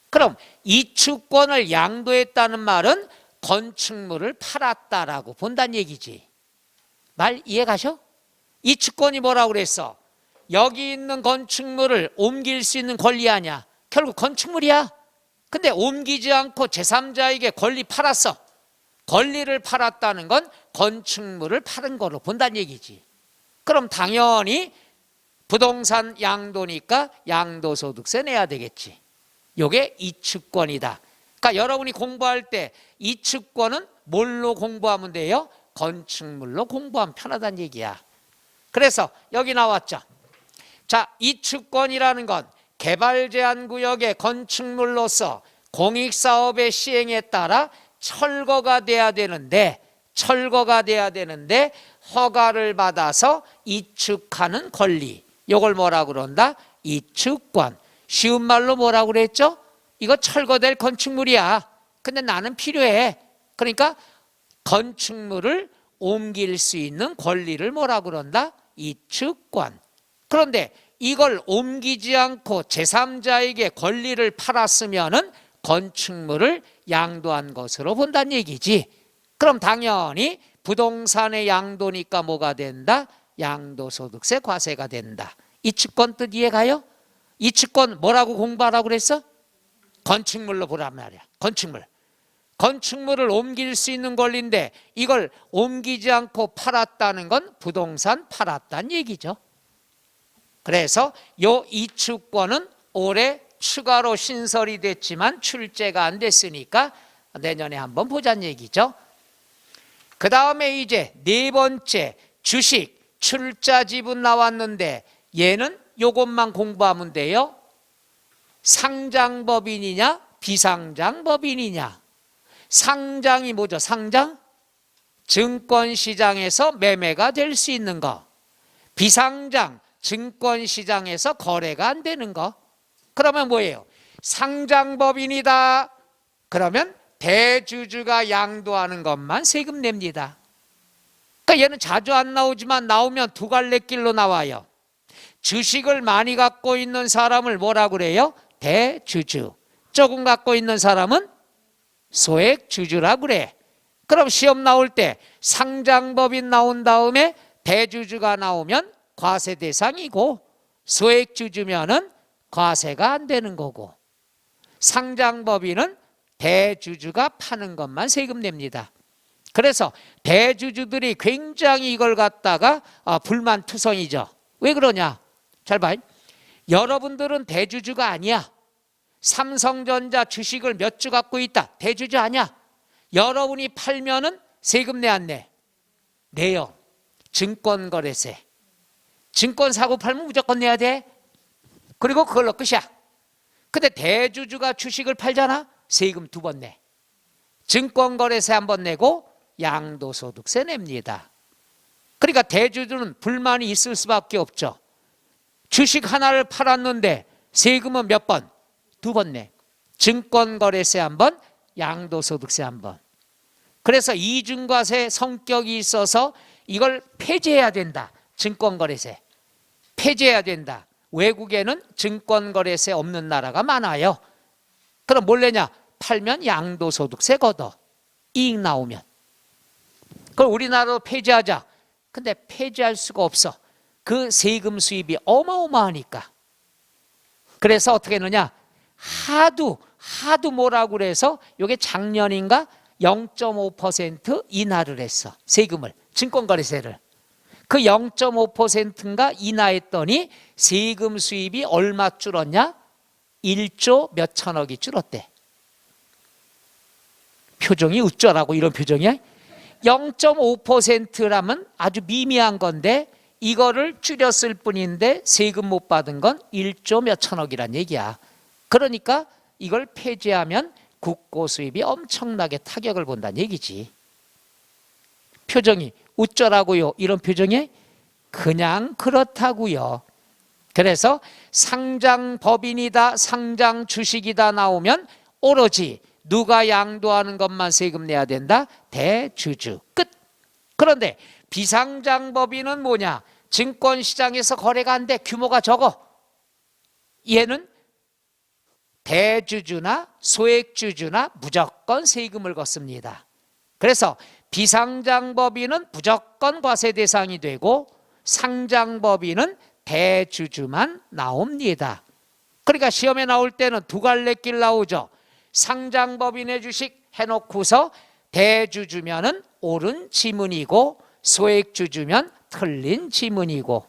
[SPEAKER 1] 그럼 이축권을 양도했다는 말은 건축물을 팔았다라고 본다는 얘기지. 말 이해 가셔? 이축권이 뭐라고 그랬어? 여기 있는 건축물을 옮길 수 있는 권리 아니야. 결국 건축물이야. 근데 옮기지 않고 제3자에게 권리 팔았어. 권리를 팔았다는 건 건축물을 파는 거로 본다는 얘기지. 그럼 당연히 부동산 양도니까 양도소득세 내야 되겠지. 요게 이축권이다. 그러니까 여러분이 공부할 때 이축권은 뭘로 공부하면 돼요? 건축물로 공부하면 편하다는 얘기야. 그래서 여기 나왔죠. 자, 이축권이라는 건 개발제한구역의 건축물로서 공익사업의 시행에 따라 철거가 돼야 되는데 허가를 받아서 이축하는 권리. 이걸 뭐라 그런다? 이축권. 쉬운 말로 뭐라고 그랬죠? 이거 철거될 건축물이야. 근데 나는 필요해. 그러니까 건축물을 옮길 수 있는 권리를 뭐라 그런다? 이축권. 그런데 이걸 옮기지 않고 제3자에게 권리를 팔았으면은 건축물을 양도한 것으로 본다는 얘기지. 그럼 당연히 부동산의 양도니까 뭐가 된다? 양도소득세 과세가 된다. 이축권 뜻 이해가요? 이축권 뭐라고 공부하라고 그랬어? 건축물로 보란 말이야. 건축물을 옮길 수 있는 권리인데 이걸 옮기지 않고 팔았다는 건 부동산 팔았다는 얘기죠. 그래서 요 이축권은 올해 추가로 신설이 됐지만 출제가 안 됐으니까 내년에 한번 보자는 얘기죠. 그 다음에 이제 네 번째 주식 출자 지분 나왔는데 얘는 요것만 공부하면 돼요. 상장법인이냐 비상장법인이냐. 상장이 뭐죠? 상장? 증권시장에서 매매가 될 수 있는 거. 비상장, 증권시장에서 거래가 안 되는 거. 그러면 뭐예요? 상장법인이다. 그러면 대주주가 양도하는 것만 세금 냅니다. 그러니까 얘는 자주 안 나오지만 나오면 두 갈래 길로 나와요. 주식을 많이 갖고 있는 사람을 뭐라 그래요? 대주주. 조금 갖고 있는 사람은 소액주주라 그래. 그럼 시험 나올 때 상장법인 나온 다음에 대주주가 나오면 과세 대상이고 소액주주면은 과세가 안 되는 거고, 상장법인은 대주주가 파는 것만 세금 냅니다. 그래서 대주주들이 굉장히 이걸 갖다가 불만투성이죠. 왜 그러냐? 잘 봐. 여러분들은 대주주가 아니야. 삼성전자 주식을 몇 주 갖고 있다. 대주주 아니야. 여러분이 팔면은 세금 내 안 내? 내요. 증권거래세. 증권 사고 팔면 무조건 내야 돼. 그리고 그걸로 끝이야. 근데 대주주가 주식을 팔잖아. 세금 2번 내. 증권거래세 1번 내고 양도소득세 냅니다. 그러니까 대주주는 불만이 있을 수밖에 없죠. 주식 하나를 팔았는데 세금은 몇 번? 2번 내. 증권거래세 1번, 양도소득세 1번. 그래서 이중과세 성격이 있어서 이걸 폐지해야 된다. 증권거래세 폐지해야 된다. 외국에는 증권거래세 없는 나라가 많아요. 그럼 뭘 내냐? 팔면 양도소득세 걷어. 이익 나오면. 그럼 우리나라도 폐지하자. 근데 폐지할 수가 없어. 그 세금 수입이 어마어마하니까. 그래서 어떻게 했느냐? 하도 뭐라고 그래서 이게 작년인가 0.5% 인하를 했어. 세금을. 증권거래세를. 그 0.5%인가 인하했더니 세금 수입이 얼마 줄었냐? 1조 몇 천억이 줄었대. 표정이 어쩌라고 이런 표정이야? 0.5%라면 아주 미미한 건데 이거를 줄였을 뿐인데 세금 못 받은 건 1조 몇 천억이란 얘기야. 그러니까 이걸 폐지하면 국고 수입이 엄청나게 타격을 본다는 얘기지. 표정이 어쩌라고요? 이런 표정이 그냥 그렇다고요. 그래서 상장법인이다, 상장주식이다 나오면 오로지 누가 양도하는 것만 세금 내야 된다? 대주주. 끝. 그런데 비상장법인은 뭐냐? 증권시장에서 거래가 안 돼. 규모가 적어. 얘는 대주주나 소액주주나 무조건 세금을 걷습니다. 그래서 비상장법인은 무조건 과세 대상이 되고 상장법인은 대주주만 나옵니다. 그러니까 시험에 나올 때는 두 갈래 길 나오죠. 상장법인의 주식 해놓고서 대주주면은 옳은 지문이고 소액주주면 틀린 지문이고,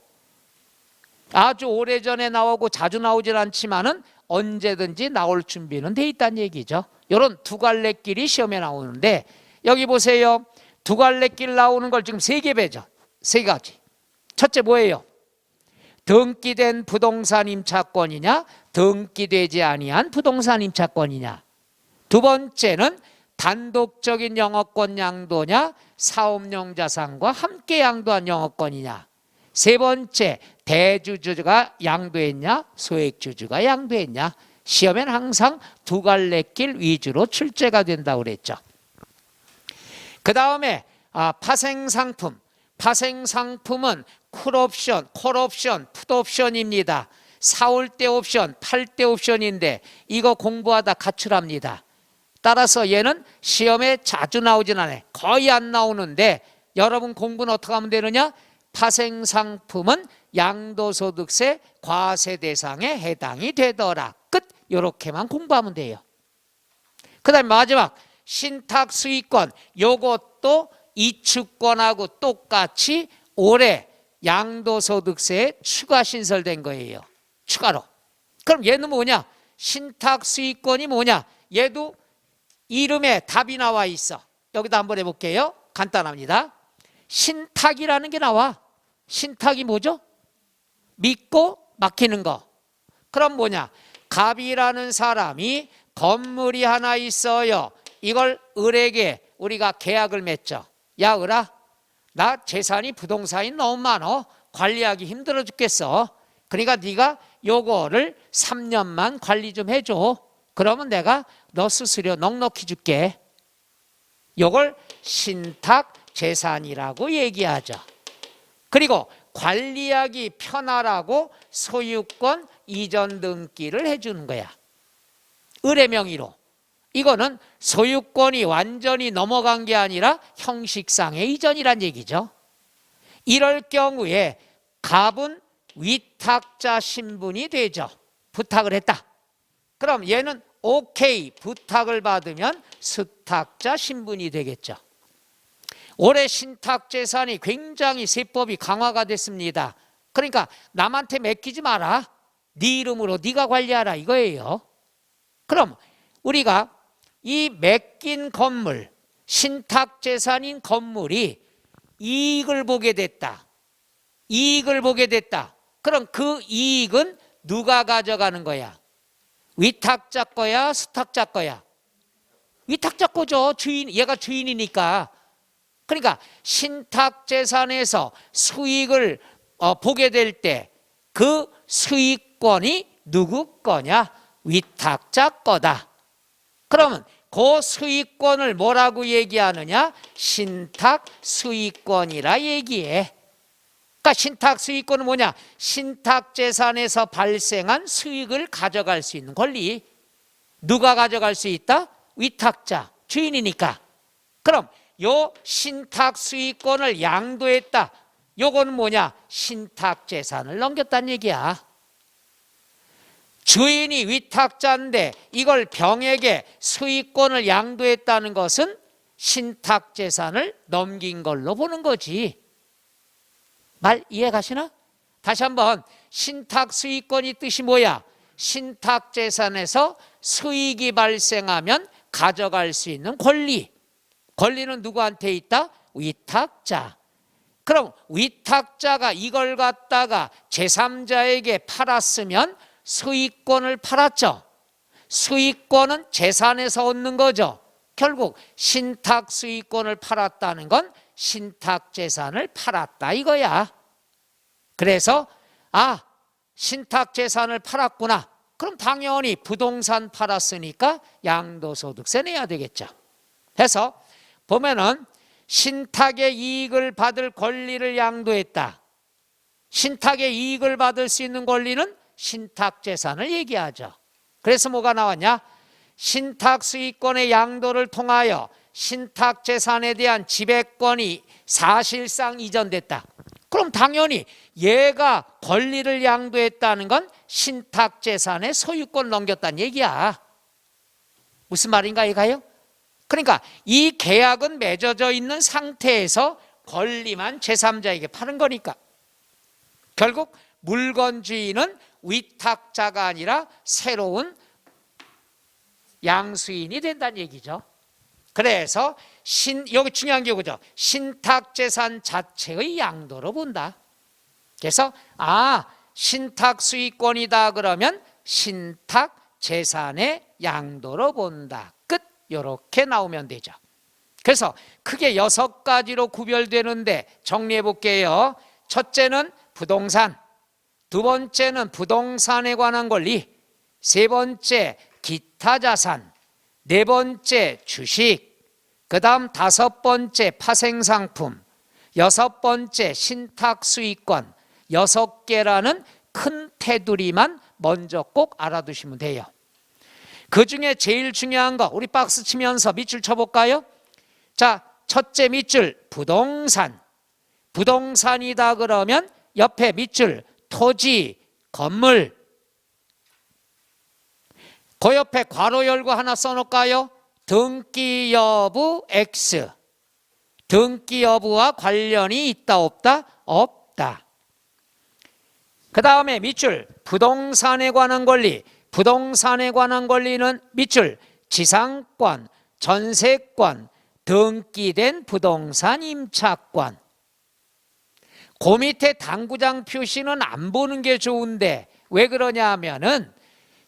[SPEAKER 1] 아주 오래전에 나오고 자주 나오질 않지만은 언제든지 나올 준비는 돼 있다는 얘기죠. 이런 두 갈래 길이 시험에 나오는데 여기 보세요. 두 갈래 길 나오는 걸 지금 3개 배죠. 3가지. 첫째 뭐예요? 등기된 부동산 임차권이냐, 등기되지 아니한 부동산 임차권이냐. 두 번째는 단독적인 영업권 양도냐, 사업용 자산과 함께 양도한 영업권이냐. 세 번째, 대주주가 양도했냐, 소액주주가 양도했냐. 시험엔 항상 두 갈래 길 위주로 출제가 된다고 그랬죠. 그 다음에 파생상품. 파생상품은 쿨옵션, 콜옵션, 풋옵션입니다. 사올 때 옵션, 팔 때 옵션인데 이거 공부하다 가출합니다. 따라서 얘는 시험에 자주 나오진 않아요. 거의 안 나오는데 여러분 공부는 어떻게 하면 되느냐? 파생상품은 양도소득세 과세 대상에 해당이 되더라. 끝. 이렇게만 공부하면 돼요. 그 다음에 마지막 신탁수익권. 요것도 이축권하고 똑같이 올해 양도소득세에 추가 신설된 거예요. 추가로. 그럼 얘는 뭐냐? 신탁수익권이 뭐냐? 얘도 이름에 답이 나와 있어. 여기다 한번 해볼게요. 간단합니다. 신탁이라는 게 나와. 신탁이 뭐죠? 믿고 맡기는 거. 그럼 뭐냐? 갑이라는 사람이 건물이 하나 있어요. 이걸 을에게 우리가 계약을 맺죠. 야 을아, 나 재산이 부동산이 너무 많어. 관리하기 힘들어 죽겠어. 그러니까 네가 요거를 3년만 관리 좀 해줘. 그러면 내가 너 수수료 넉넉히 줄게. 요걸 신탁 재산이라고 얘기하죠. 그리고 관리하기 편하라고 소유권 이전 등기를 해주는 거야. 을의 명의로. 이거는 소유권이 완전히 넘어간 게 아니라 형식상의 이전이란 얘기죠. 이럴 경우에 갑은 위탁자 신분이 되죠. 부탁을 했다. 그럼 얘는 오케이, 부탁을 받으면 수탁자 신분이 되겠죠. 올해 신탁재산이 굉장히 세법이 강화가 됐습니다. 그러니까 남한테 맡기지 마라. 네 이름으로 네가 관리하라 이거예요. 그럼 우리가 이 맡긴 건물, 신탁재산인 건물이 이익을 보게 됐다. 이익을 보게 됐다. 그럼 그 이익은 누가 가져가는 거야? 위탁자 거야? 수탁자 거야? 위탁자 거죠. 주인, 얘가 주인이니까. 그러니까 신탁재산에서 수익을 보게 될 때 그 수익권이 누구 거냐? 위탁자 거다. 그러면 그 수익권을 뭐라고 얘기하느냐? 신탁 수익권이라 얘기해. 그러니까 신탁 수익권은 뭐냐? 신탁 재산에서 발생한 수익을 가져갈 수 있는 권리. 누가 가져갈 수 있다? 위탁자, 주인이니까. 그럼 요 신탁 수익권을 양도했다. 요거는 뭐냐? 신탁 재산을 넘겼다는 얘기야. 주인이 위탁자인데 이걸 병에게 수익권을 양도했다는 것은 신탁 재산을 넘긴 걸로 보는 거지. 말 이해 가시나? 다시 한번 신탁 수익권이 뜻이 뭐야? 신탁 재산에서 수익이 발생하면 가져갈 수 있는 권리. 권리는 누구한테 있다? 위탁자. 그럼 위탁자가 이걸 갖다가 제3자에게 팔았으면 수익권을 팔았죠. 수익권은 재산에서 얻는 거죠. 결국 신탁 수익권을 팔았다는 건 신탁 재산을 팔았다 이거야. 그래서 신탁 재산을 팔았구나. 그럼 당연히 부동산 팔았으니까 양도소득세 내야 되겠죠. 해서 보면은 신탁의 이익을 받을 권리를 양도했다. 신탁의 이익을 받을 수 있는 권리는 신탁 재산을 얘기하죠. 그래서 뭐가 나왔냐? 신탁 수익권의 양도를 통하여 신탁 재산에 대한 지배권이 사실상 이전됐다. 그럼 당연히 얘가 권리를 양도했다는 건 신탁 재산의 소유권을 넘겼다는 얘기야. 무슨 말인가 이가요? 그러니까 이 계약은 맺어져 있는 상태에서 권리만 제3자에게 파는 거니까 결국 물건 주인은 위탁자가 아니라 새로운 양수인이 된다는 얘기죠. 그래서 여기 중요한 게 뭐죠? 신탁재산 자체의 양도로 본다. 그래서 신탁수익권이다 그러면 신탁재산의 양도로 본다. 끝. 이렇게 나오면 되죠. 그래서 크게 6가지로 구별되는데 정리해 볼게요. 첫째는 부동산, 두 번째는 부동산에 관한 권리, 세 번째 기타 자산, 네 번째 주식, 그 다음 다섯 번째 파생상품, 여섯 번째 신탁수익권, 6개라는 큰 테두리만 먼저 꼭 알아두시면 돼요. 그 중에 제일 중요한 거 우리 박스 치면서 밑줄 쳐볼까요? 자, 첫째 밑줄 부동산. 부동산이다 그러면 옆에 밑줄 토지, 건물. 그 옆에 괄호 열고 하나 써놓을까요? 등기 여부 X. 등기 여부와 관련이 있다 없다? 없다. 그 다음에 밑줄 부동산에 관한 권리. 부동산에 관한 권리는 밑줄 지상권, 전세권, 등기된 부동산 임차권. 그 밑에 당구장 표시는 안 보는 게 좋은데 왜 그러냐 하면은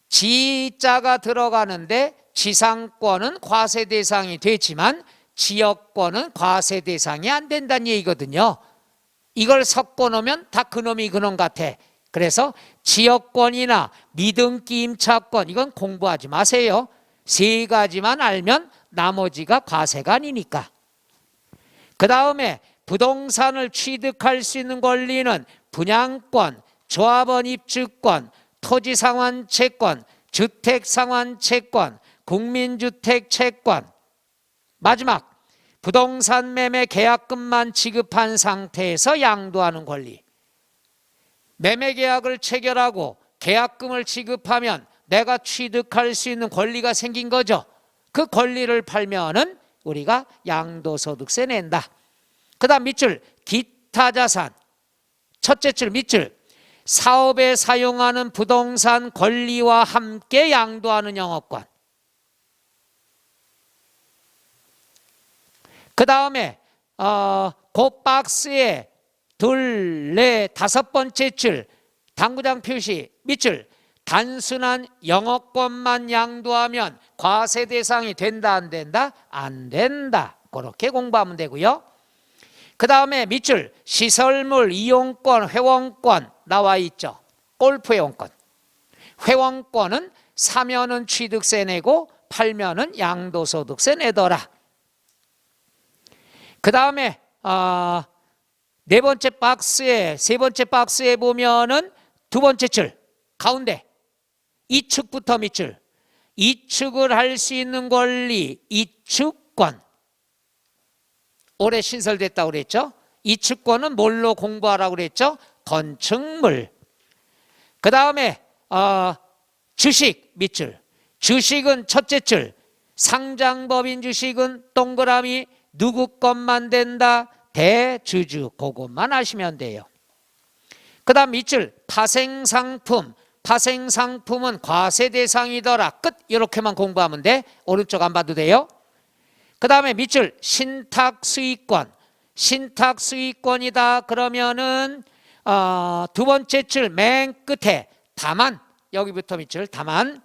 [SPEAKER 1] 지자가 들어가는데 지상권은 과세 대상이 되지만 지역권은 과세 대상이 안 된다는 얘기거든요. 이걸 섞어 놓으면 다 그놈이 그놈 같아. 그래서 지역권이나 미등기 임차권 이건 공부하지 마세요. 세 가지만 알면 나머지가 과세가 아니니까. 그 다음에 부동산을 취득할 수 있는 권리는 분양권, 조합원 입주권, 토지상환채권, 주택상환채권, 국민주택채권. 마지막 부동산 매매 계약금만 지급한 상태에서 양도하는 권리. 매매 계약을 체결하고 계약금을 지급하면 내가 취득할 수 있는 권리가 생긴 거죠. 그 권리를 팔면은 우리가 양도소득세 낸다. 그 다음 밑줄 기타 자산. 첫째 줄 밑줄 사업에 사용하는 부동산 권리와 함께 양도하는 영업권. 그 다음에 그 박스에 둘, 넷, 다섯 번째 줄 당구장 표시 밑줄 단순한 영업권만 양도하면 과세 대상이 된다 안 된다? 안 된다. 그렇게 공부하면 되고요. 그 다음에 밑줄 시설물 이용권, 회원권 나와 있죠. 골프 회원권. 회원권은 사면은 취득세 내고 팔면은 양도소득세 내더라. 그 다음에 네 번째 박스에 세 번째 박스에 보면은 두 번째 줄 가운데 이축부터 밑줄 이축을 할 수 있는 권리 이축권. 올해 신설됐다고 그랬죠. 이축권은 뭘로 공부하라고 그랬죠? 건축물. 그 다음에 주식 밑줄. 주식은 첫째 줄 상장법인 주식은 동그라미 누구 것만 된다? 대주주. 그것만 하시면 돼요. 그 다음 밑줄 파생상품. 파생상품은 과세 대상이더라. 끝. 이렇게만 공부하면 돼. 오른쪽 안 봐도 돼요. 그 다음에 밑줄 신탁수익권. 신탁수익권이다 그러면은 두 번째 줄 맨 끝에 다만, 여기부터 밑줄 다만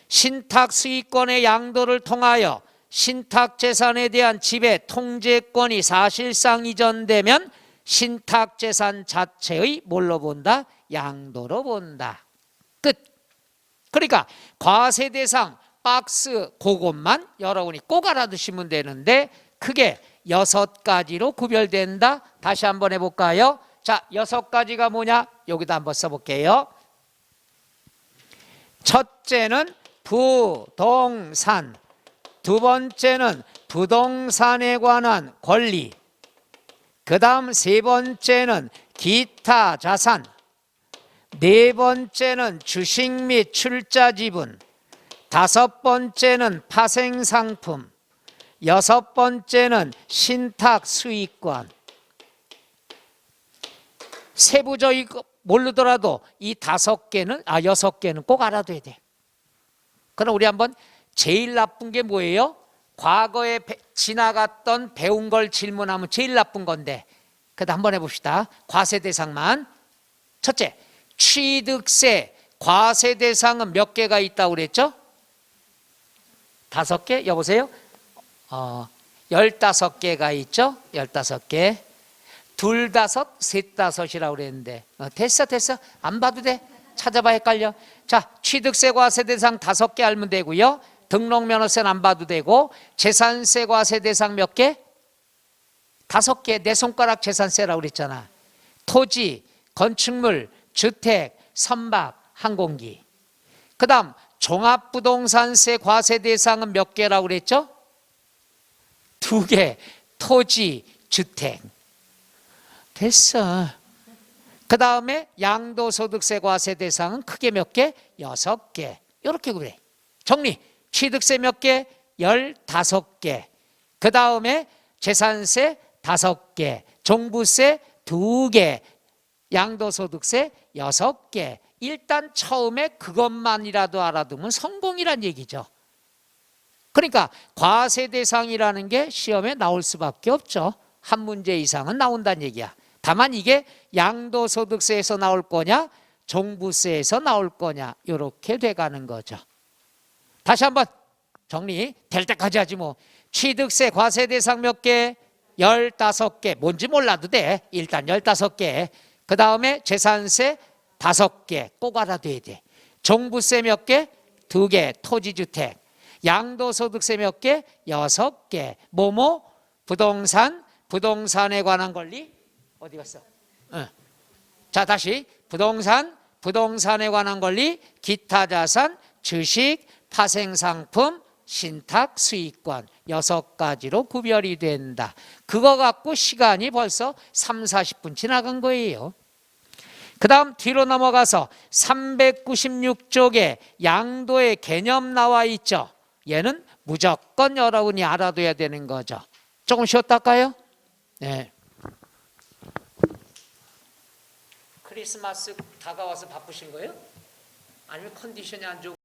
[SPEAKER 1] 신탁수익권의 양도를 통하여 신탁재산에 대한 지배 통제권이 사실상 이전되면 신탁재산 자체의 뭘로 본다? 양도로 본다. 끝. 그러니까 과세 대상 박스 그것만 여러분이 꼭 알아두시면 되는데 크게 6가지로 구별된다. 다시 한번 해볼까요? 자, 6가지가 뭐냐? 여기다 한번 써볼게요. 첫째는 부동산, 두 번째는 부동산에 관한 권리, 그 다음 세 번째는 기타 자산, 네 번째는 주식 및 출자 지분, 다섯 번째는 파생상품, 여섯 번째는 신탁 수익권. 세부적인 거 모르더라도 이 5개는 6개는 꼭 알아둬야 돼. 그럼 우리 한번 제일 나쁜 게 뭐예요? 과거에 지나갔던 배운 걸 질문하면 제일 나쁜 건데, 그래도 한번 해봅시다. 과세 대상만. 첫째, 취득세 과세 대상은 몇 개가 있다고 그랬죠? 5개? 여보세요? 15개가 있죠? 15개. 둘 다섯, 셋 다섯이라고 그랬는데 됐어 안 봐도 돼. 찾아봐 헷갈려. 자, 취득세 과세 대상 5개 알면 되고요. 등록면허세는 안 봐도 되고 재산세 과세 대상 몇 개? 5개. 내 손가락 재산세라고 그랬잖아. 토지, 건축물, 주택, 선박, 항공기. 그 다음 종합부동산세 과세 대상은 몇 개라고 그랬죠? 2개. 토지, 주택. 됐어. 그 다음에 양도소득세 과세 대상은 크게 몇 개? 6개. 이렇게 그래. 정리. 취득세 몇 개? 15개. 그 다음에 재산세 5개. 종부세 2개. 양도소득세 6개. 일단 처음에 그것만이라도 알아두면 성공이란 얘기죠. 그러니까 과세 대상이라는 게 시험에 나올 수밖에 없죠. 한 문제 이상은 나온다는 얘기야. 다만 이게 양도소득세에서 나올 거냐 종부세에서 나올 거냐 이렇게 돼가는 거죠. 다시 한번 정리 될 때까지 하지 뭐. 취득세 과세 대상 몇 개? 15개. 뭔지 몰라도 돼. 일단 15개. 그 다음에 재산세 5개. 꼭 알아둬야 돼. 종부세 몇 개? 2개. 토지주택. 양도소득세 몇 개? 6개. 뭐뭐? 부동산. 부동산에 관한 권리 어디 갔어? 자, 다시 부동산에 관한 권리, 기타 자산, 주식, 파생상품, 신탁, 수익권 6가지로 구별이 된다. 그거 갖고 시간이 벌써 30-40분 지나간 거예요. 그 다음 뒤로 넘어가서 396쪽에 양도의 개념 나와 있죠. 얘는 무조건 여러분이 알아둬야 되는 거죠. 조금 쉬었다 할까요? 네. 크리스마스 다가와서 바쁘신 거예요? 아니면 컨디션이 안 좋고